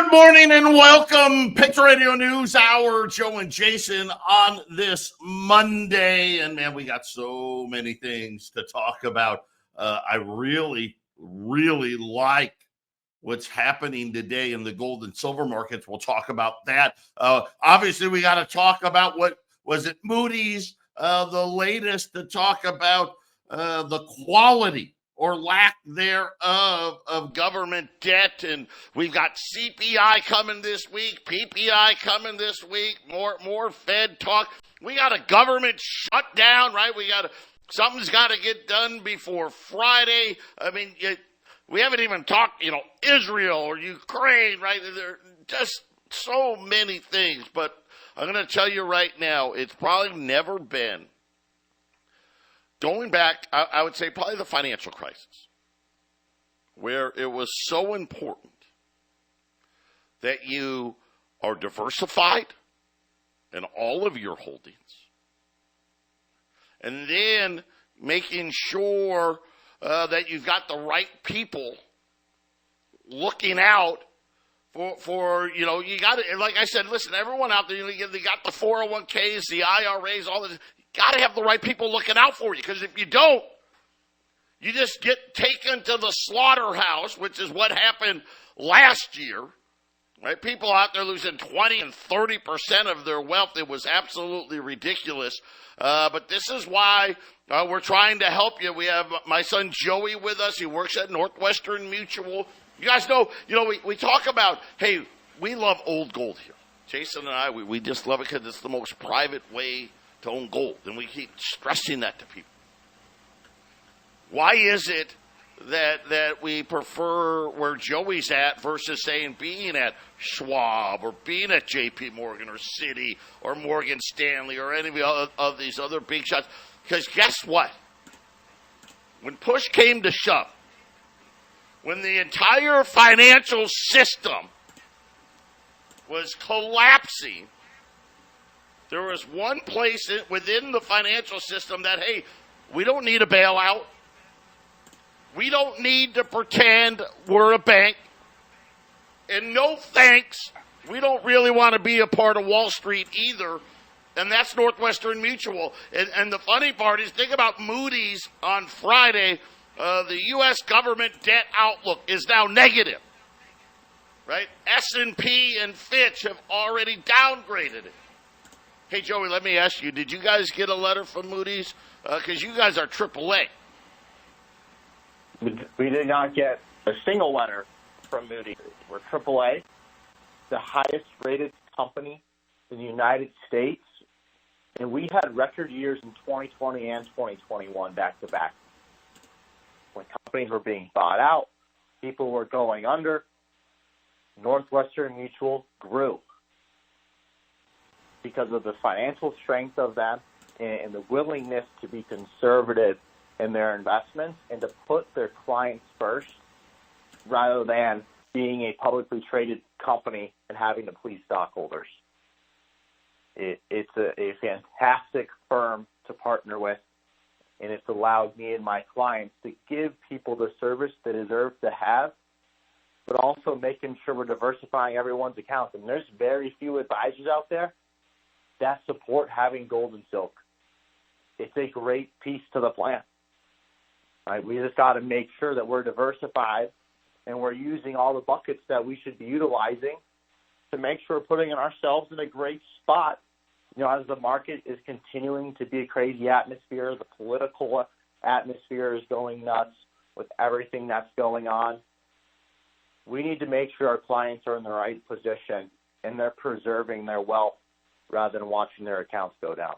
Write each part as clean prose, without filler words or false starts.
Good morning and welcome. Patriot Radio News Hour. Joe and Jason on this Monday. And man, we got so many things to talk about. I really like what's happening today in the gold and silver markets. We'll talk about that. Obviously, we got to talk about what was it, Moody's, the latest to talk about the quality or lack thereof of government debt. And we've got CPI coming this week, PPI coming this week, more Fed talk. We got a government shutdown, right? Something's got to get done before Friday. I mean, we haven't even talked, Israel or Ukraine, right? There are just so many things. But I'm going to tell you right now, it's probably never been, going back, I would say probably the financial crisis, where it was so important that you are diversified in all of your holdings, and then making sure that you've got the right people looking out for you got to, like I said, listen, everyone out there, they got the 401ks, the IRAs, all this. Got to have the right people looking out for you, because if you don't, you just get taken to the slaughterhouse, which is what happened last year, right? People out there losing 20 and 30% of their wealth. It was absolutely ridiculous. But this is why we're trying to help you. We have my son Joey with us. He works at Northwestern Mutual. You guys know, we talk about, hey, we love old gold here. Jason and I, we just love it because it's the most private way to own gold, and we keep stressing that to people. Why is it that we prefer where Joey's at versus saying being at Schwab or being at JP Morgan or Citi or Morgan Stanley or any of these other big shots? Because guess what? When push came to shove, when the entire financial system was collapsing, there was one place within the financial system that, hey, we don't need a bailout. We don't need to pretend we're a bank. And no thanks, we don't really want to be a part of Wall Street either. And that's Northwestern Mutual. And the funny part is, think about Moody's on Friday. The U.S. government debt outlook is now negative, right? S&P and Fitch have already downgraded it. Hey, Joey, let me ask you, did you guys get a letter from Moody's? Because you guys are AAA. We did not get a single letter from Moody's. We're AAA, the highest rated company in the United States, and we had record years in 2020 and 2021 back to back. When companies were being bought out, people were going under, Northwestern Mutual grew because of the financial strength of them and the willingness to be conservative in their investments and to put their clients first rather than being a publicly traded company and having to please stockholders. It's a fantastic firm to partner with, and it's allowed me and my clients to give people the service they deserve to have, but also making sure we're diversifying everyone's accounts. And there's very few advisors out there that support having gold and silk. It's a great piece to the plan. Right? We just got to make sure that we're diversified and we're using all the buckets that we should be utilizing to make sure we're putting ourselves in a great spot. As the market is continuing to be a crazy atmosphere, the political atmosphere is going nuts with everything that's going on. We need to make sure our clients are in the right position and they're preserving their wealth rather than watching their accounts go down.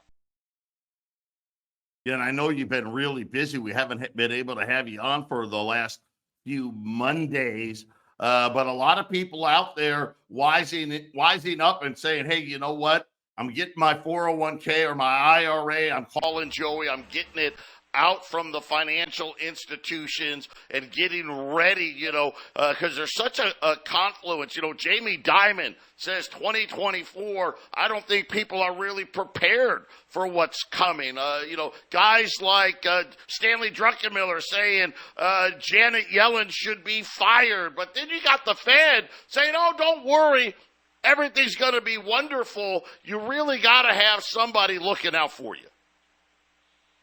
Yeah, and I know you've been really busy. We haven't been able to have you on for the last few Mondays, but a lot of people out there wising up and saying, hey, you know what? I'm getting my 401k or my IRA. I'm calling Joey. I'm getting it out from the financial institutions and getting ready, because there's such a confluence. Jamie Dimon says 2024, I don't think people are really prepared for what's coming. Guys like Stanley Druckenmiller saying Janet Yellen should be fired. But then you got the Fed saying, oh, don't worry, everything's going to be wonderful. You really got to have somebody looking out for you.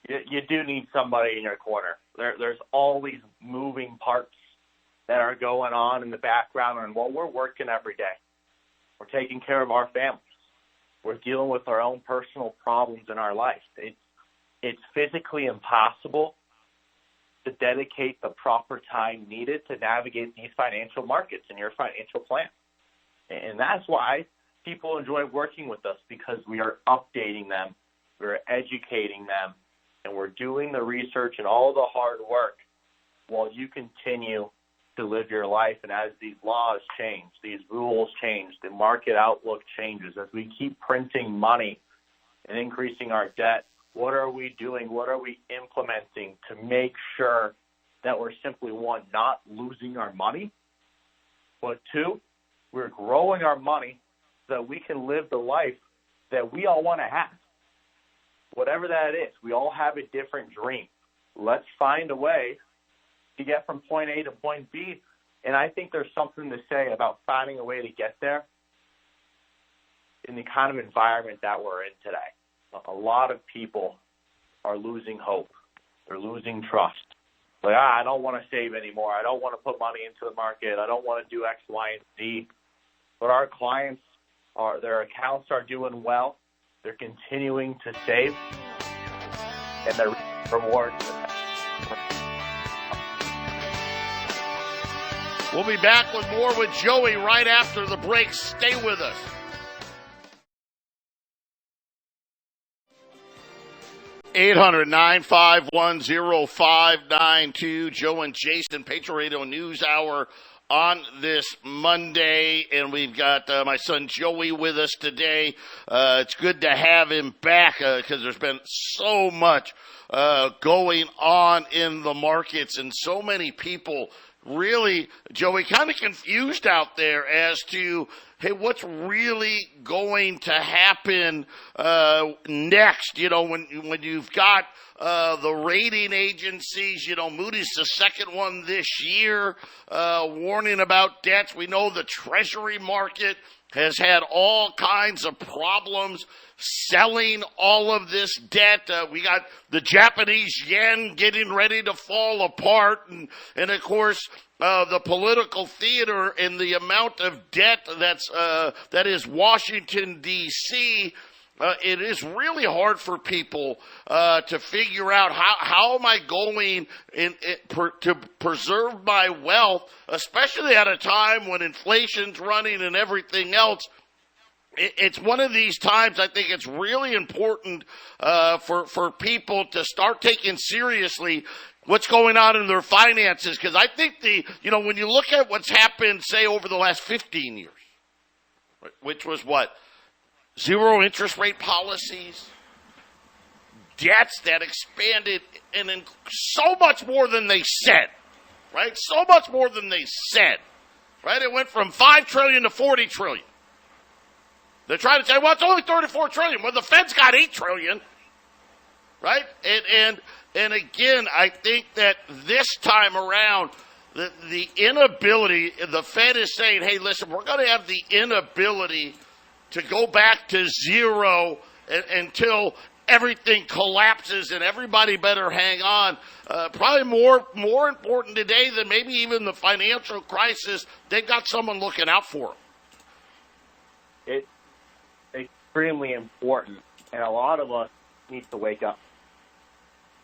You do need somebody in your corner. There's all these moving parts that are going on in the background, and we're working every day. We're taking care of our families. We're dealing with our own personal problems in our life. It's physically impossible to dedicate the proper time needed to navigate these financial markets and your financial plan. And that's why people enjoy working with us, because we are updating them, we're educating them, and we're doing the research and all the hard work while you continue to live your life. And as these laws change, these rules change, the market outlook changes, as we keep printing money and increasing our debt, what are we doing? What are we implementing to make sure that we're simply, one, not losing our money, but two, we're growing our money so that we can live the life that we all want to have? Whatever that is, we all have a different dream. Let's find a way to get from point A to point B. And I think there's something to say about finding a way to get there in the kind of environment that we're in today. A lot of people are losing hope. They're losing trust. Like, I don't want to save anymore. I don't want to put money into the market. I don't want to do X, Y, and Z. But our clients, their accounts are doing well. They're continuing to save, and they're rewards. We'll be back with more with Joey right after the break. Stay with us. (800-951-0592). Joe and Jason, Patriot Radio News Hour on this Monday, and we've got my son Joey with us today. It's good to have him back because there's been so much going on in the markets, and so many people really, Joey, kind of confused out there as to, hey, what's really going to happen next? When you've got the rating agencies, Moody's the second one this year, warning about debts. We know the Treasury market has had all kinds of problems selling all of this debt. We got the Japanese yen getting ready to fall apart. And of course, the political theater and the amount of debt that is Washington, D.C., it is really hard for people to figure out how am I going to preserve my wealth, especially at a time when inflation's running and everything else. It's one of these times I think it's really important for people to start taking seriously what's going on in their finances, because I think when you look at what's happened, say, over the last 15 years, which was what? Zero interest rate policies, debts that expanded and so much more than they said, right? So much more than they said, right? It went from $5 trillion to $40 trillion. They're trying to say, well, it's only $34 trillion. Well, the Fed's got $8 trillion, right? And again, I think that this time around, the inability, the Fed is saying, hey, listen, we're going to have the inability to go back to zero until everything collapses, and everybody better hang on. Probably more important today than maybe even the financial crisis. They've got someone looking out for them. It's extremely important, and a lot of us need to wake up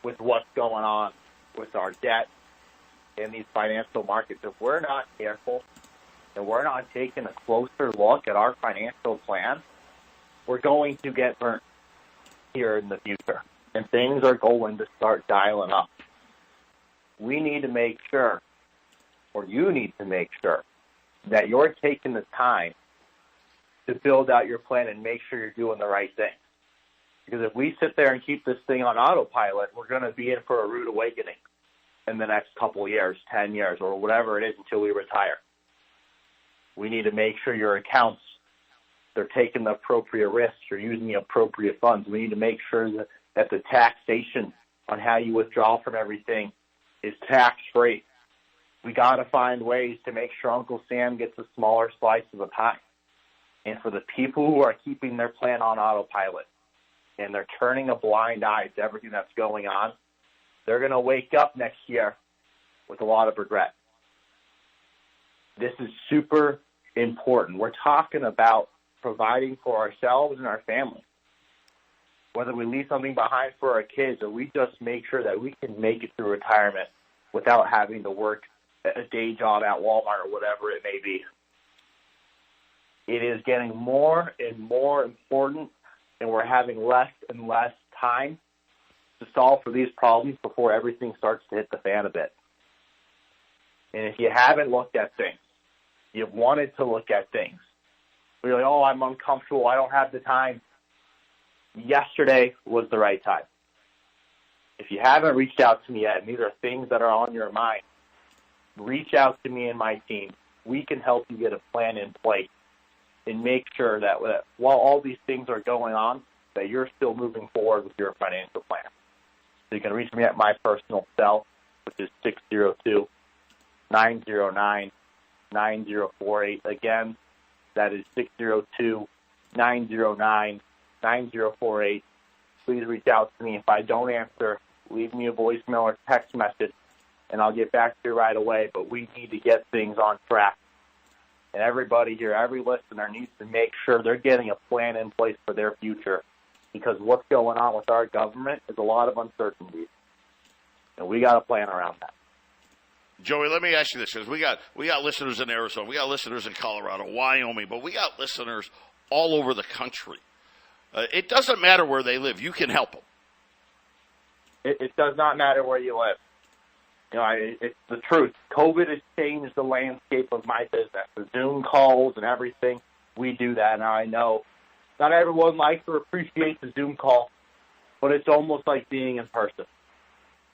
with what's going on with our debt in these financial markets. If we're not careful and we're not taking a closer look at our financial plan, we're going to get burnt here in the future, and things are going to start dialing up. We need to make sure, or you need to make sure, that you're taking the time to build out your plan and make sure you're doing the right thing. Because if we sit there and keep this thing on autopilot, we're going to be in for a rude awakening in the next couple of years, 10 years, or whatever it is until we retire. We need to make sure your accounts, they're taking the appropriate risks, you're using the appropriate funds. We need to make sure that the taxation on how you withdraw from everything is tax-free. We got to find ways to make sure Uncle Sam gets a smaller slice of the pie. And for the people who are keeping their plan on autopilot and they're turning a blind eye to everything that's going on, they're going to wake up next year with a lot of regret. This is super important. We're talking about providing for ourselves and our family. Whether we leave something behind for our kids or we just make sure that we can make it through retirement without having to work a day job at Walmart or whatever it may be. It is getting more and more important, and we're having less and less time to solve for these problems before everything starts to hit the fan a bit. And if you haven't looked at things, you've wanted to look at things, you're like, oh, I'm uncomfortable, I don't have the time. Yesterday was the right time. If you haven't reached out to me yet, and these are things that are on your mind, reach out to me and my team. We can help you get a plan in place and make sure that while all these things are going on, that you're still moving forward with your financial plan. So you can reach me at my personal cell, which is 602-909-9048. Again, that is 602-909-9048. Please reach out to me. If I don't answer, leave me a voicemail or text message, and I'll get back to you right away. But we need to get things on track. And everybody here, every listener needs to make sure they're getting a plan in place for their future, because what's going on with our government is a lot of uncertainty, and we got a plan around that. Joey, let me ask you this, because we got listeners in Arizona, we got listeners in Colorado, Wyoming, but we got listeners all over the country. It doesn't matter where they live. You can help them. It does not matter where you live. You know, it's the truth. COVID has changed the landscape of my business. The Zoom calls and everything, we do that. Now, I know not everyone likes or appreciates the Zoom call, but it's almost like being in person.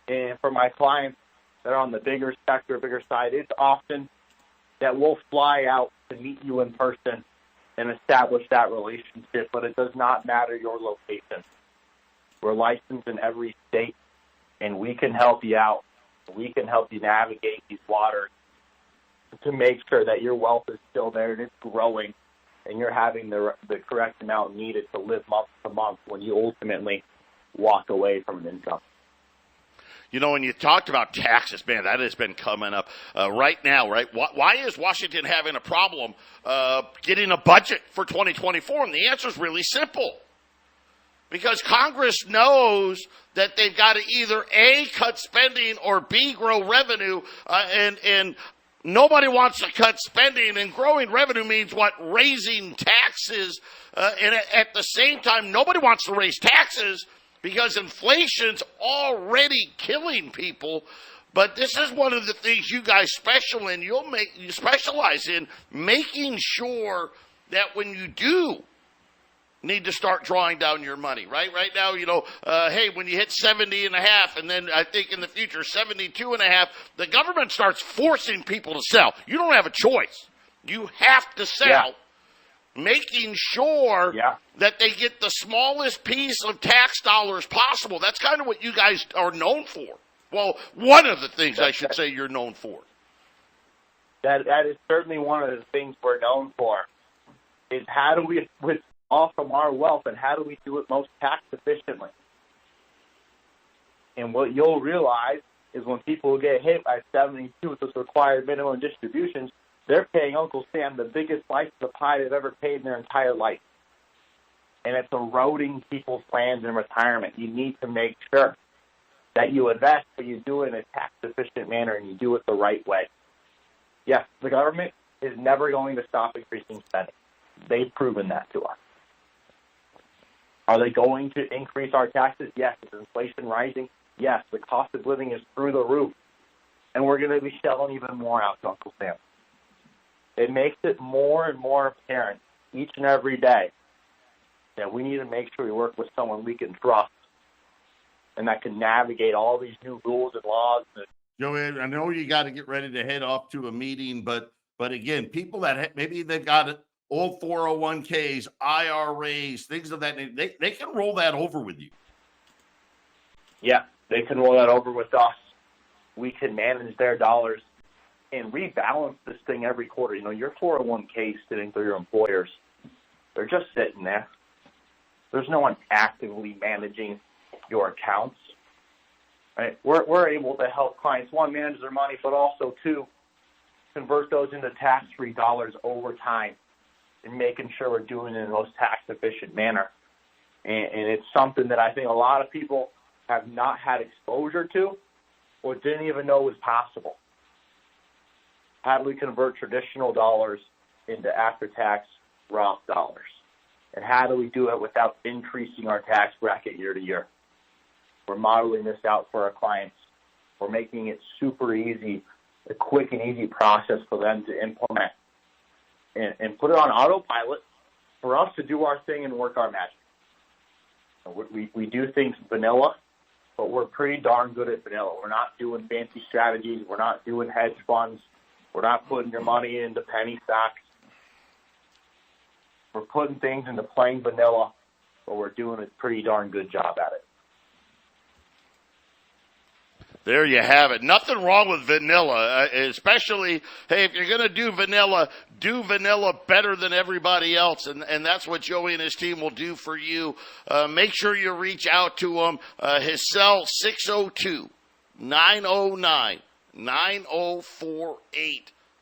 And for my clients that are on the bigger sector, bigger side, it's often that we'll fly out to meet you in person and establish that relationship, but it does not matter your location. We're licensed in every state, and we can help you out. We can help you navigate these waters to make sure that your wealth is still there and it's growing, and you're having the correct amount needed to live month to month when you ultimately walk away from an income. You know, when you talked about taxes, man, that has been coming up right now, right? Why is Washington having a problem getting a budget for 2024? And the answer is really simple. Because Congress knows that they've got to either A, cut spending, or B, grow revenue, and nobody wants to cut spending, and growing revenue means what? Raising taxes. And at the same time, nobody wants to raise taxes because inflation's already killing people. But this is one of the things you guys you specialize in, making sure that when you do need to start drawing down your money, right? Right now, you know, hey, when you hit 70 and a half, and then I think in the future 72 and a half, the government starts forcing people to sell. You don't have a choice. You have to sell, making sure that they get the smallest piece of tax dollars possible. That's kind of what you guys are known for. Well, one of the things I should say you're known for. That is certainly one of the things we're known for, is how do we withdraw from our wealth, and how do we do it most tax efficiently? And what you'll realize is when people get hit by 72 with those required minimum distributions, they're paying Uncle Sam the biggest slice of the pie they've ever paid in their entire life. And it's eroding people's plans in retirement. You need to make sure that you invest, but you do it in a tax-efficient manner, and you do it the right way. Yes, the government is never going to stop increasing spending. They've proven that to us. Are they going to increase our taxes? Yes. Is inflation rising? Yes. The cost of living is through the roof. And we're going to be shelling even more out to Uncle Sam. It makes it more and more apparent each and every day that we need to make sure we work with someone we can trust and that can navigate all these new rules and laws. Joey, I know you got to get ready to head off to a meeting, but again, people that maybe they've got old 401ks, IRAs, things of that nature, they can roll that over with you. Yeah, they can roll that over with us. We can manage their dollars and rebalance this thing every quarter. You know, your 401k is sitting through your employers. They're just sitting there. There's no one actively managing your accounts. Right? We're able to help clients, one, manage their money, but also, two, convert those into tax-free dollars over time and making sure we're doing it in the most tax-efficient manner. And it's something that I think a lot of people have not had exposure to or didn't even know was possible. How do we convert traditional dollars into after-tax Roth dollars? And how do we do it without increasing our tax bracket year to year? We're modeling this out for our clients. We're making it super easy, a quick and easy process for them to implement and put it on autopilot for us to do our thing and work our magic. We do things vanilla, but we're pretty darn good at vanilla. We're not doing fancy strategies. We're not doing hedge funds. We're not putting your money into penny stocks. We're putting things into plain vanilla, but we're doing a pretty darn good job at it. There you have it. Nothing wrong with vanilla, especially, hey, if you're going to do vanilla better than everybody else, and that's what Joey and his team will do for you. Make sure you reach out to him. His cell, 602-909-9048.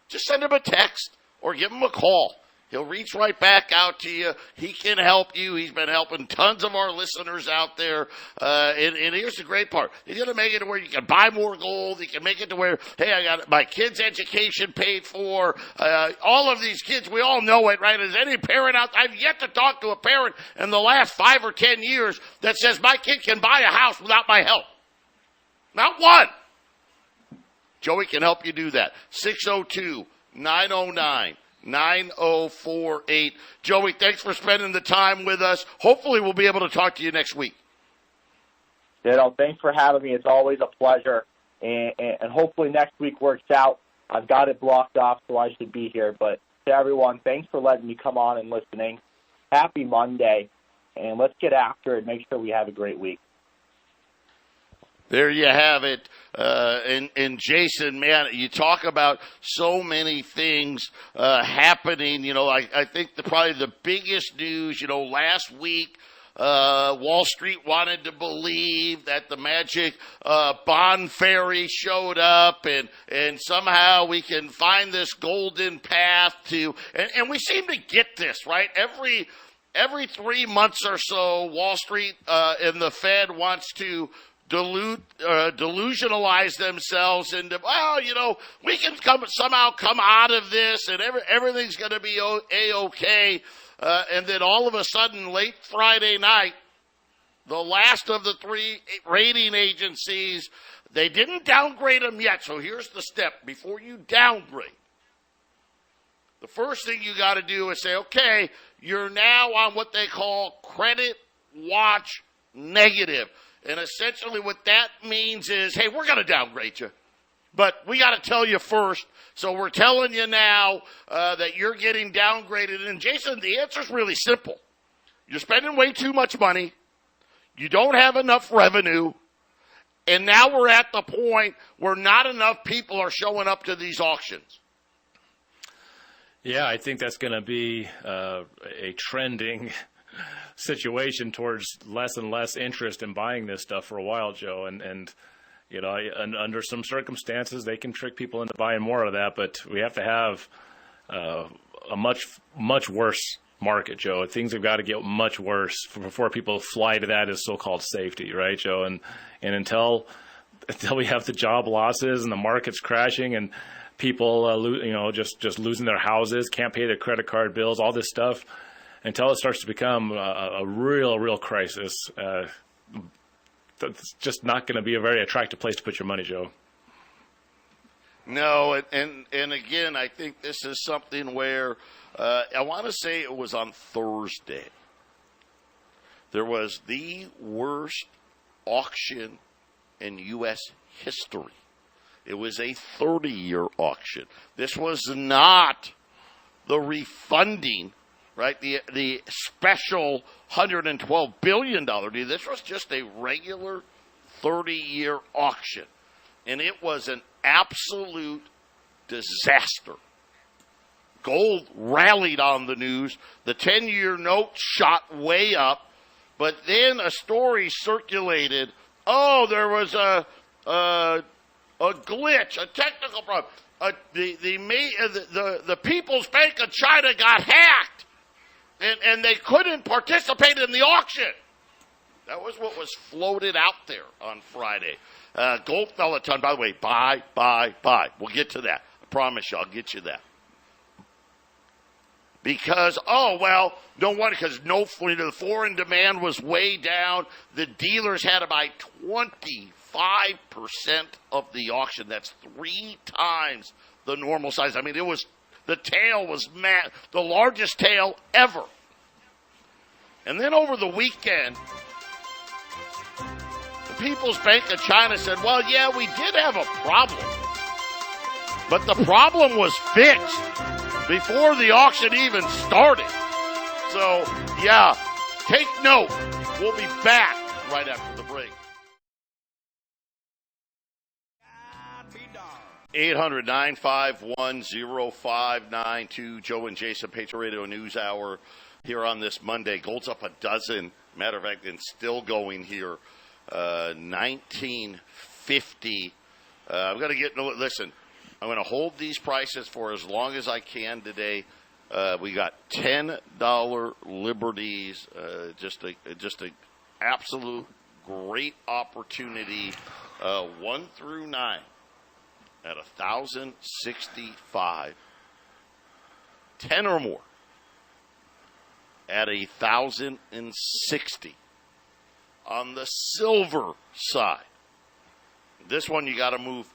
Just send him a text or give him a call. He'll reach right back out to you. He can help you. He's been helping tons of our listeners out there. And here's the great part. He's going to make it to where you can buy more gold. He can make it to where, hey, I got my kids' education paid for. All of these kids, we all know it, right? As any parent out, I've yet to talk to a parent in the last 5 or 10 years that says my kid can buy a house without my help. Not one. Joey can help you do that. 602-909-9048. Joey, thanks for spending the time with us. Hopefully we'll be able to talk to you next week. Ditto. Thanks for having me. It's always a pleasure. And hopefully next week works out. I've got it blocked off, so I should be here. But to everyone, thanks for letting me come on and listening. Happy Monday. And let's get after it. Make sure we have a great week. There you have it. And Jason, man, you talk about so many things happening. You know, I think probably the biggest news, you know, last week, Wall Street wanted to believe that the magic bond fairy showed up and somehow we can find this golden path to, and we seem to get this, right? Every 3 months or so, Wall Street and the Fed wants to delusionalize themselves into, well, you know, we can somehow come out of this and everything's going to be A-okay. And then all of a sudden, late Friday night, the last of the 3 rating agencies, they didn't downgrade them yet. So here's the step. Before you downgrade, the first thing you got to do is say, okay, you're now on what they call credit watch negative. And essentially what that means is, hey, we're going to downgrade you. But we got to tell you first. So we're telling you now that you're getting downgraded. And, Jason, the answer is really simple. You're spending way too much money. You don't have enough revenue. And now we're at the point where not enough people are showing up to these auctions. Yeah, I think that's going to be a trending situation towards less and less interest in buying this stuff for a while, Joe. And you know, under some circumstances, they can trick people into buying more of that. But we have to have a much worse market, Joe. Things have got to get much worse before people fly to that as so-called safety, right, Joe? And until we have the job losses and the market's crashing and people, just losing their houses, can't pay their credit card bills, all this stuff, until it starts to become a real crisis, it's just not going to be a very attractive place to put your money, Joe. No, and again, I think this is something where I want to say it was on Thursday. there was the worst auction in U.S. history. It was a 30-year auction. This was not the refunding, right? The special $112 billion deal. This was just a regular 30-year auction. And it was an absolute disaster. Gold rallied on the news. The 10-year note shot way up. But then a story circulated. Oh, there was a glitch, a technical problem. The People's Bank of China got hacked, and they couldn't participate in the auction. That was what was floated out there on Friday. Gold fell a ton. By the way, buy. We'll get to that. I promise you, I'll get you that. Because, no wonder, because the foreign demand was way down. The dealers had to buy 25% of the auction. That's 3 times the normal size. I mean, the tail was the largest tail ever. And then over the weekend, the People's Bank of China said, well, yeah, we did have a problem. But the problem was fixed before the auction even started. So, yeah, take note. We'll be back right after the break. 800-951-0592. Joe and Jason, Patriot Radio News Hour here on this Monday. Gold's up a dozen. Matter of fact, and still going here. 1950. I'm going to listen. I'm going to hold these prices for as long as I can today. We got $10 liberties. Just a absolute great opportunity. 1 through 9 at 1,065. 10 or more at 1,060. On the silver side, this one you got to move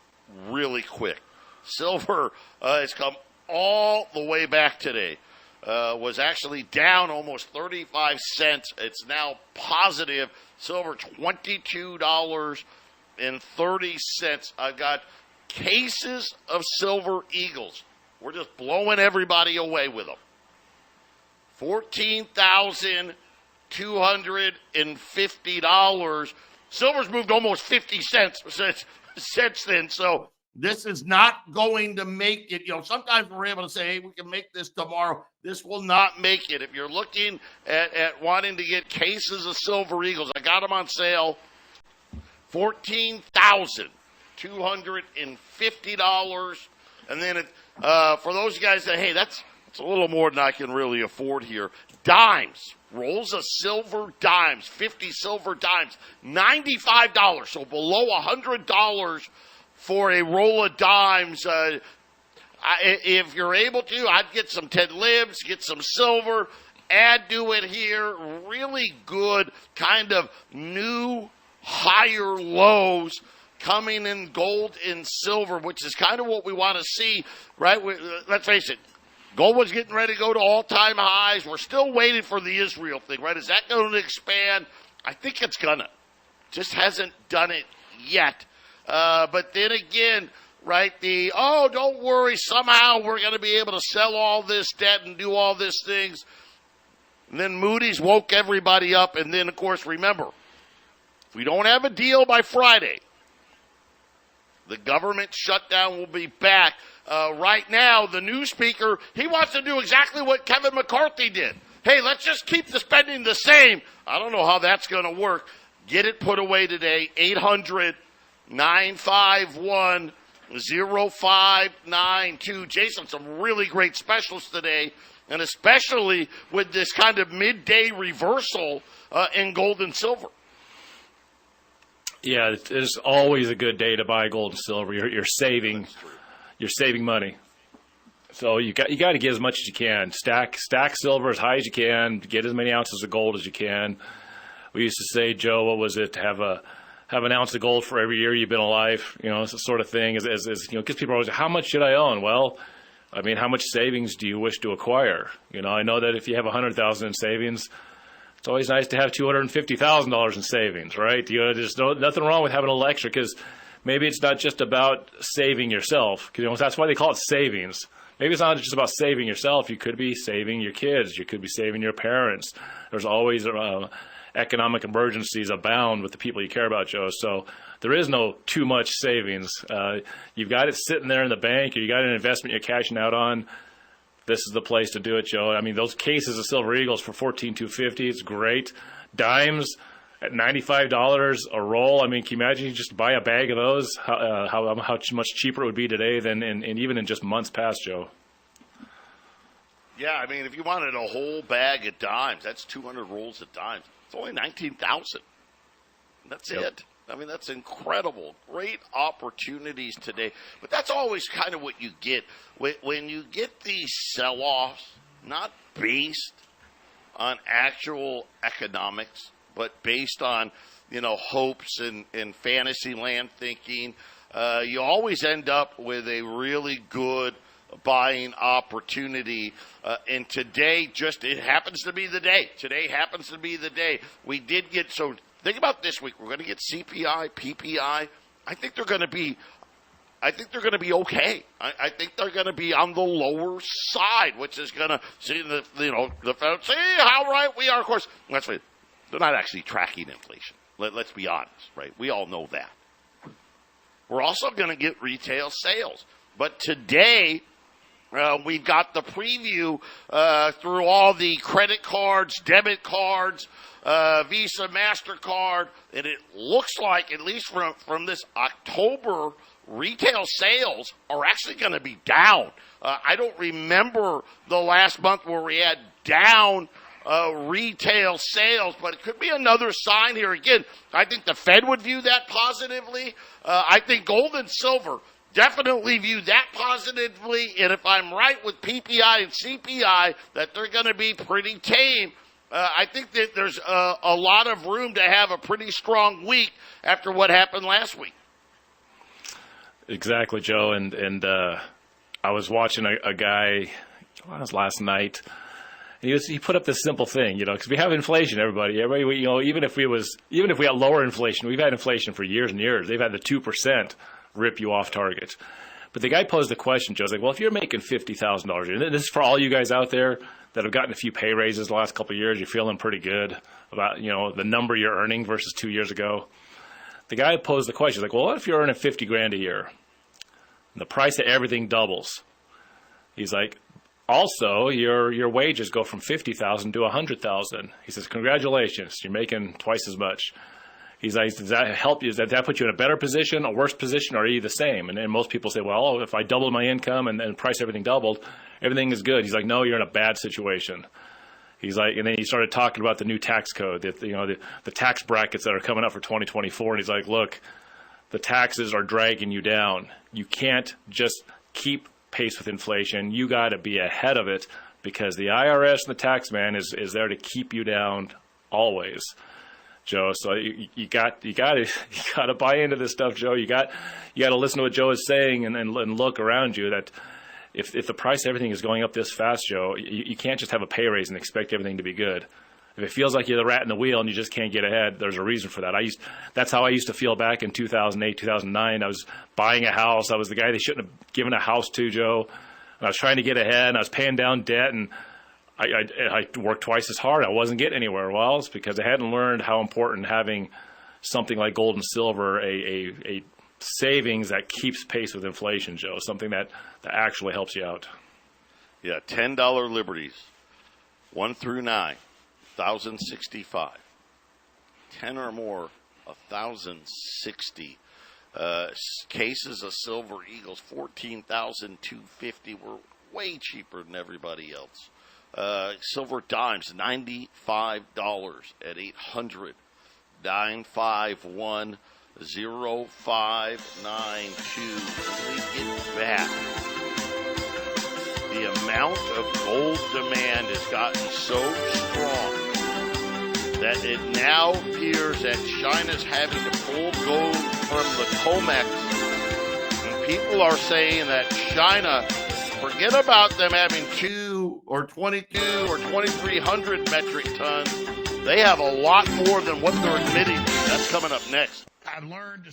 really quick. Silver has come all the way back today. Was actually down almost 35 cents. It's now positive. Silver, $22.30. I've got cases of silver eagles. We're just blowing everybody away with them. $14,250. Silver's moved almost 50 cents since then. So this is not going to make it. Sometimes we're able to say, hey, we can make this tomorrow. This will not make it. If you're looking at wanting to get cases of silver eagles, I got them on sale. $14,250. And then for those guys that, hey, that's a little more than I can really afford here. Dimes, rolls of silver dimes, 50 silver dimes, $95. So below $100 for a roll of dimes. If you're able to, I'd get some 10 libs, get some silver, add to it here. Really good kind of new higher lows coming in gold and silver, which is kind of what we want to see, right? Let's face it. Gold was getting ready to go to all-time highs. We're still waiting for the Israel thing, right? Is that going to expand? I think it's going to. Just hasn't done it yet. But then again, right, don't worry, somehow we're going to be able to sell all this debt and do all these things. And then Moody's woke everybody up. And then, of course, remember, if we don't have a deal by Friday, the government shutdown will be back. Right now, the new speaker, he wants to do exactly what Kevin McCarthy did. Hey, let's just keep the spending the same. I don't know how that's going to work. Get it put away today. 800-951-0592. Jason, some really great specials today, and especially with this kind of midday reversal in gold and silver. Yeah, it's always a good day to buy gold and silver. You're saving money. So you got to get as much as you can. Stack silver as high as you can. Get as many ounces of gold as you can. We used to say, Joe, what was it? Have an ounce of gold for every year you've been alive. It's the sort of thing. As because people always say, how much should I own? Well, I mean, how much savings do you wish to acquire? I know that if you have $100,000 in savings, It's always nice to have $250,000 in savings, right? There's nothing wrong with having a little extra, because maybe it's not just about saving yourself. That's why they call it savings. Maybe it's not just about saving yourself. You could be saving your kids. You could be saving your parents. There's always economic emergencies abound with the people you care about, Joe. So there is no too much savings. You've got it sitting there in the bank, or you got an investment you're cashing out on. This is the place to do it, Joe. I mean, those cases of Silver Eagles for $14,250, it's great. Dimes at $95 a roll. I mean, can you imagine you just buy a bag of those? How much cheaper it would be today than even in just months past, Joe? Yeah, I mean, if you wanted a whole bag of dimes, that's 200 rolls of dimes. It's only $19,000. That's it. I mean, that's incredible. Great opportunities today. But that's always kind of what you get. When you get these sell-offs, not based on actual economics, but based on, hopes and fantasy land thinking, you always end up with a really good buying opportunity. And today, it happens to be the day. Today happens to be the day. We did get, so think about this week. We're going to get CPI, PPI. I think they're going to be okay. I think they're going to be on the lower side, which is going to see the Fed, see how right we are. Of course, they're not actually tracking inflation. Let's be honest, right? We all know that. We're also going to get retail sales. But today, we've got the preview through all the credit cards, debit cards, Visa, MasterCard, and it looks like, at least from this October, retail sales are actually going to be down. I don't remember the last month where we had down retail sales, but it could be another sign here. Again, I think the Fed would view that positively. I think gold and silver definitely view that positively, and if I'm right with PPI and CPI that they're going to be pretty tame, I think that there's a lot of room to have a pretty strong week after what happened last week. Exactly, Joe. And I was watching a guy last night. He put up this simple thing, because we have inflation. Everybody, even if we had lower inflation, we've had inflation for years and years. They've had the 2% rip you off target. But the guy posed the question, Joe's like, well, if you're making $50,000, and this is for all you guys out there that have gotten a few pay raises the last couple of years, you're feeling pretty good about, the number you're earning versus 2 years ago. The guy posed the question, like, well, what if you're earning $50,000 a year and the price of everything doubles? He's like, also, your wages go from $50,000 to $100,000. He says, congratulations, you're making twice as much. He's like, does that help you? Does that put you in a better position, a worse position, or are you the same? And most people say, well, if I doubled my income and price everything doubled, everything is good. He's like, no, you're in a bad situation. He's like, and then he started talking about the new tax code, the tax brackets that are coming up for 2024. And he's like, look, the taxes are dragging you down. You can't just keep pace with inflation. You got to be ahead of it, because the IRS and the tax man is there to keep you down always, Joe. So you got to buy into this stuff, Joe. You got to listen to what Joe is saying and look around you. That if the price of everything is going up this fast, Joe, you can't just have a pay raise and expect everything to be good. If it feels like you're the rat in the wheel and you just can't get ahead, there's a reason for that. That's how I used to feel back in 2008, 2009. I was buying a house. I was the guy they shouldn't have given a house to, Joe. And I was trying to get ahead, and I was paying down debt, and I worked twice as hard. I wasn't getting anywhere. Well, it's because I hadn't learned how important having something like gold and silver, a savings that keeps pace with inflation, Joe, something that actually helps you out. Yeah, $10 liberties, 1 through 9. 1,065. 10 or more, 1,060. Cases of Silver Eagles, 14,250. We're way cheaper than everybody else. Silver dimes, $95 at 800. 951 0592. When we get back, the amount of gold demand has gotten so strong that it now appears that China's having to pull gold from the COMEX. And people are saying that China, forget about them having 2 or 22 or 2,300 metric tons. They have a lot more than what they're admitting. That's coming up next. I've learned to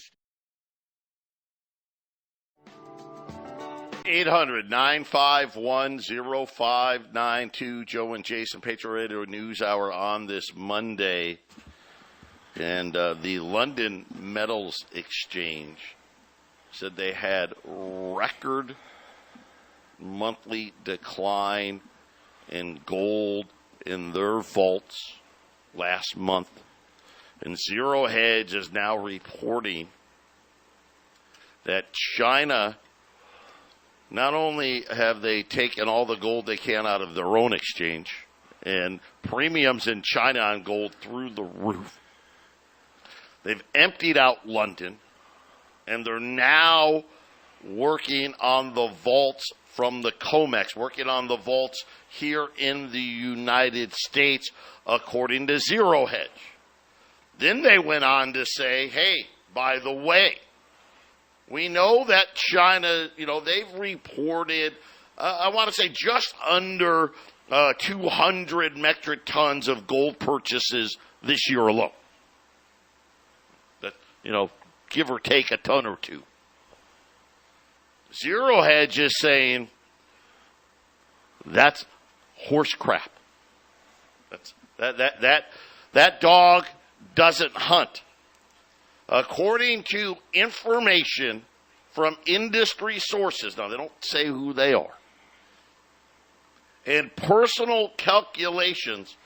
800-951-0592. Joe and Jason, Patriot Radio News Hour on this Monday. And the London Metals Exchange said they had record monthly decline in gold in their vaults last month. And Zero Hedge is now reporting that China, not only have they taken all the gold they can out of their own exchange, and premiums in China on gold through the roof, they've emptied out London, and they're now working on the vaults from the COMEX, working on the vaults here in the United States, according to Zero Hedge. Then they went on to say, hey, by the way, we know that China, they've reported, I want to say just under 200 metric tons of gold purchases this year alone. That, give or take a ton or two. Zero Hedge is saying that's horse crap. That dog doesn't hunt. According to information from industry sources, now they don't say who they are, and personal calculations,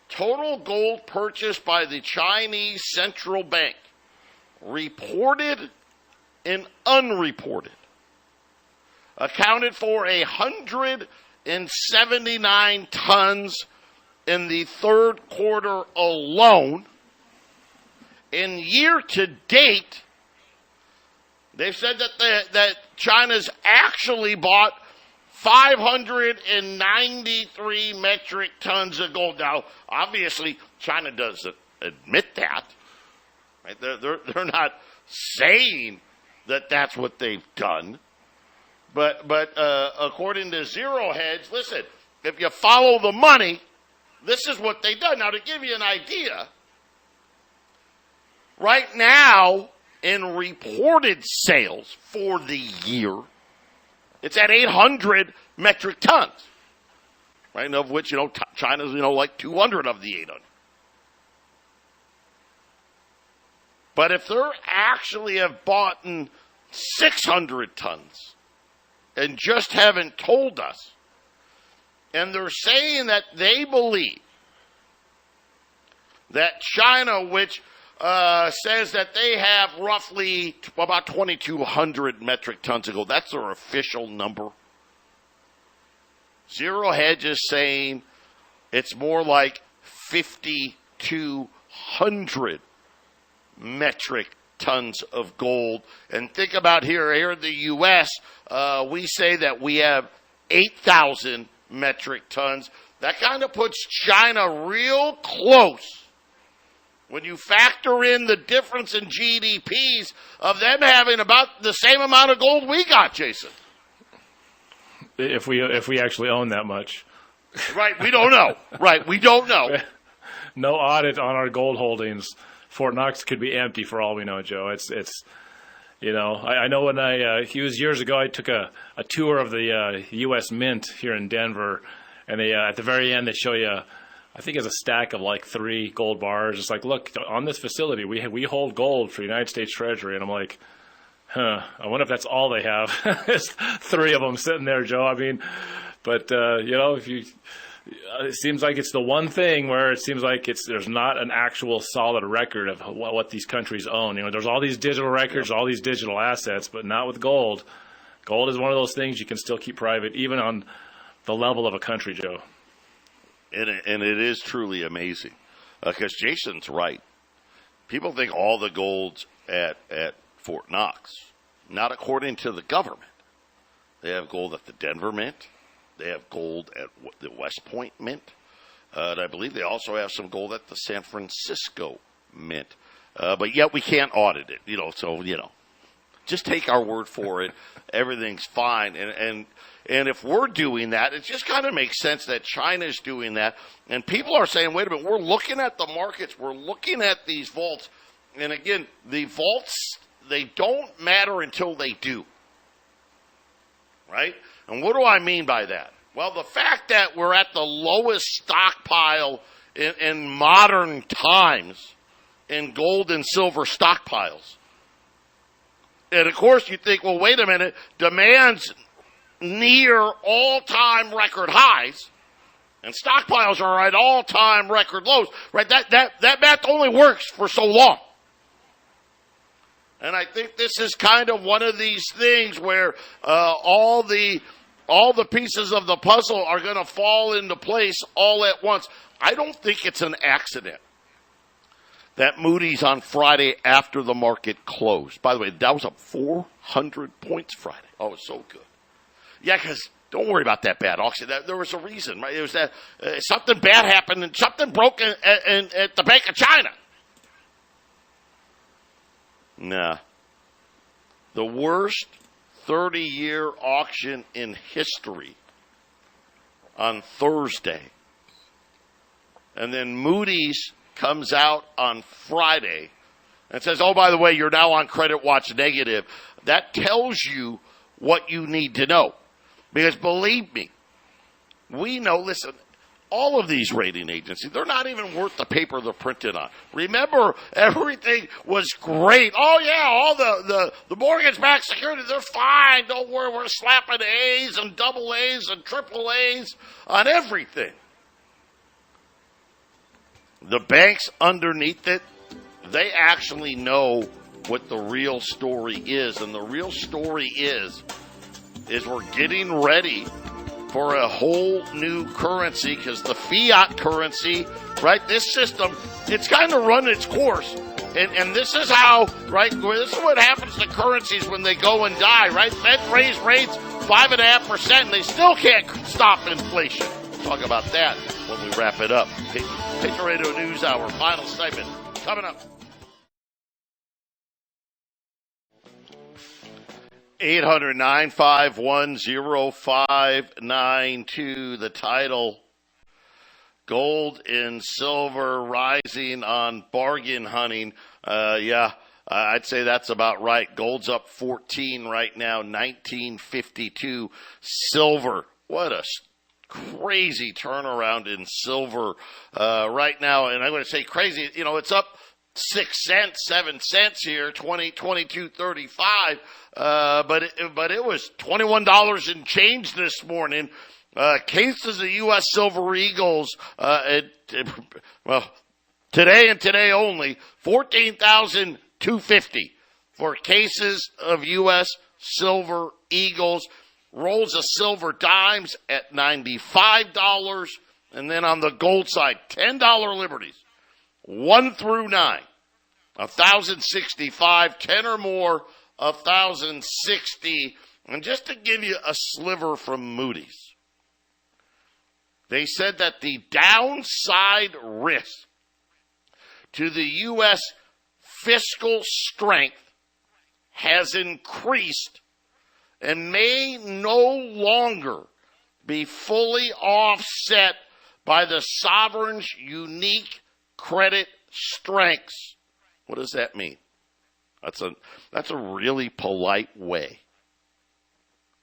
total gold purchased by the Chinese central bank, reported and unreported, accounted for 179 tons in the third quarter alone. In year to date, they've said that China's actually bought 593 metric tons of gold. Now, obviously, China doesn't admit that. Right? They're not saying that that's what they've done. But according to Zero Hedge, listen, if you follow the money, this is what they've done. Now, to give you an idea, right now, in reported sales for the year, it's at 800 metric tons, right? Of which, China's, like 200 of the 800. But if they're actually have bought 600 tons and just haven't told us, and they're saying that they believe that China, which says that they have roughly about 2,200 metric tons of gold. That's their official number. Zero Hedge is saying it's more like 5,200 metric tons of gold. And think about here in the U.S., we say that we have 8,000 metric tons. That kind of puts China real close when you factor in the difference in GDPs of them having about the same amount of gold we got, Jason. If we actually own that much. Right, we don't know. Right, we don't know. No audit on our gold holdings. Fort Knox could be empty for all we know, Joe. It's I know when it was years ago, I took a tour of the U.S. Mint here in Denver, and they at the very end they show you, I think it's a stack of like 3 gold bars. It's like, look, on this facility, we hold gold for the United States Treasury. And I'm like, I wonder if that's all they have. There's 3 of them sitting there, Joe. I mean, but, if you, it seems like it's the one thing where it seems like there's not an actual solid record of what these countries own. There's all these digital records, all these digital assets, but not with gold. Gold is one of those things you can still keep private, even on the level of a country, Joe. And it is truly amazing, because Jason's right. People think all the gold's at Fort Knox. Not according to the government. They have gold at the Denver Mint. They have gold at the West Point Mint. And I believe they also have some gold at the San Francisco Mint. But yet we can't audit it, so. just take our word for it. Everything's fine. And if we're doing that, it just kind of makes sense that China's doing that. And people are saying, wait a minute, we're looking at the markets. We're looking at these vaults. And again, the vaults, they don't matter until they do. Right? And what do I mean by that? Well, the fact that we're at the lowest stockpile in modern times in gold and silver stockpiles. And, of course, you think, well, wait a minute, demand's near all-time record highs, and stockpiles are at all-time record lows, right? That math only works for so long. And I think this is kind of one of these things where all the pieces of the puzzle are going to fall into place all at once. I don't think it's an accident that Moody's on Friday after the market closed. By the way, that was up 400 points Friday. Oh, it was so good. Yeah, because don't worry about that bad auction. There was a reason, right? It was that something bad happened and something broke at the Bank of China. Nah. The worst 30-year auction in history on Thursday. And then Moody's comes out on Friday and says, oh, by the way, you're now on credit watch negative. That tells you what you need to know. Because believe me, we know, listen, all of these rating agencies, they're not even worth the paper they're printed on. Remember, everything was great. Oh, yeah, all the mortgage-backed securities, they're fine. Don't worry, we're slapping A's and double A's and triple A's on everything. The banks underneath it, they actually know what the real story is. And the real story is we're getting ready for a whole new currency because the fiat currency, right, this system, it's kind of run its course. And this is how, right, this is what happens to currencies when they go and die, right? Fed raised rates 5.5% and they still can't stop inflation. We'll talk about that when we wrap it up. Patriot Radio News Hour, final segment, coming up. 800-951-0592. The title, Gold and Silver Rising on Bargain Hunting. I'd say that's about right. Gold's up 14 right now, 1952. Silver, what a crazy turnaround in silver right now. And I'm going to say crazy, it's up 6 cents, 7 cents here, 22.35. But it was $21 and change this morning. Cases of U.S. Silver Eagles, today and today only, 14,250 for cases of U.S. Silver Eagles. Rolls of silver dimes at $95. And then on the gold side, $10 liberties, 1 through 9, 1,065, 10 or more, 1,060. And just to give you a sliver from Moody's, they said that the downside risk to the U.S. fiscal strength has increased and may no longer be fully offset by the sovereign's unique credit strengths. What does that mean? That's a really polite way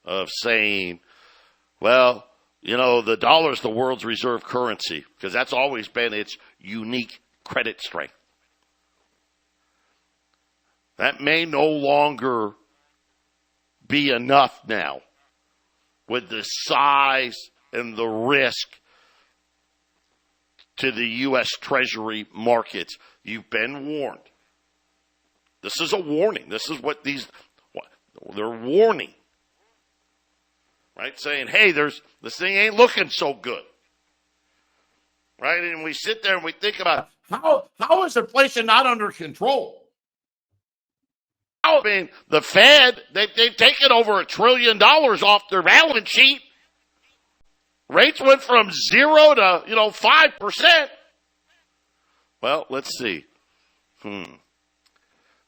of saying, well, the dollar's the world's reserve currency because that's always been its unique credit strength. That may no longer be enough now with the size and the risk to the U.S. Treasury markets. You've been warned. This is a warning. This is what they're warning. Right? Saying, hey, this thing ain't looking so good. Right? And we sit there and we think about how is inflation not under control? I mean, the Fed, they've taken over $1 trillion off their balance sheet. Rates went from 0 to, 5%. Well, let's see.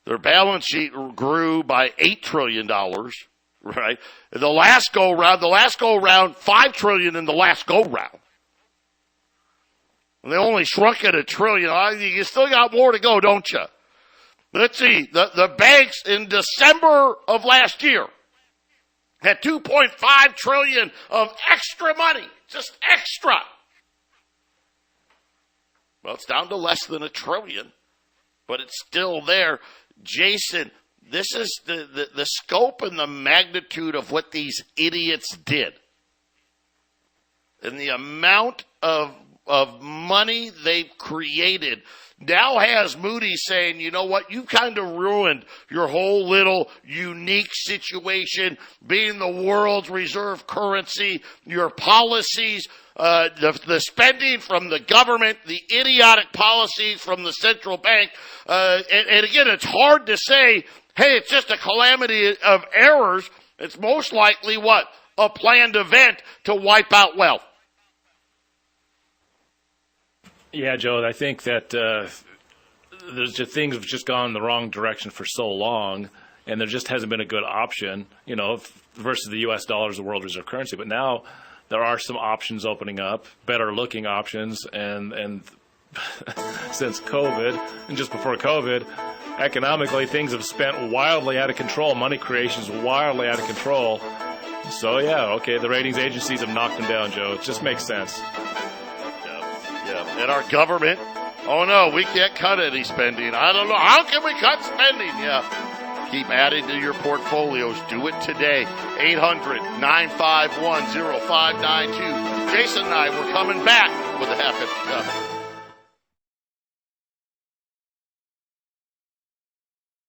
Their balance sheet grew by $8 trillion, right? The last go round, $5 trillion in the last go round. And they only shrunk it $1 trillion. You still got more to go, don't you? Let's see. The banks in December of last year had $2.5 trillion of extra money, just extra. Well, it's down to less than $1 trillion, but it's still there. Jason, this is the scope and the magnitude of what these idiots did. And the amount of money they've created now has Moody's saying, you know what, you kind of ruined your whole little unique situation, being the world's reserve currency, your policies, the spending from the government, the idiotic policies from the central bank. And again, it's hard to say, hey, it's just a calamity of errors. It's most likely what? A planned event to wipe out wealth. Yeah, Joe, I think that things have just gone in the wrong direction for so long, and there just hasn't been a good option, versus the U.S. dollar as the world reserve currency. But now there are some options opening up, better-looking options, and since COVID, and just before COVID, economically, things have spent wildly out of control. Money creation is wildly out of control. So, yeah, okay, the ratings agencies have knocked them down, Joe. It just makes sense. Yeah. And our government, oh no, we can't cut any spending. I don't know. How can we cut spending? Yeah. Keep adding to your portfolios. Do it today. 800-951-0592. Jason and I, we're coming back with a half-empty cup.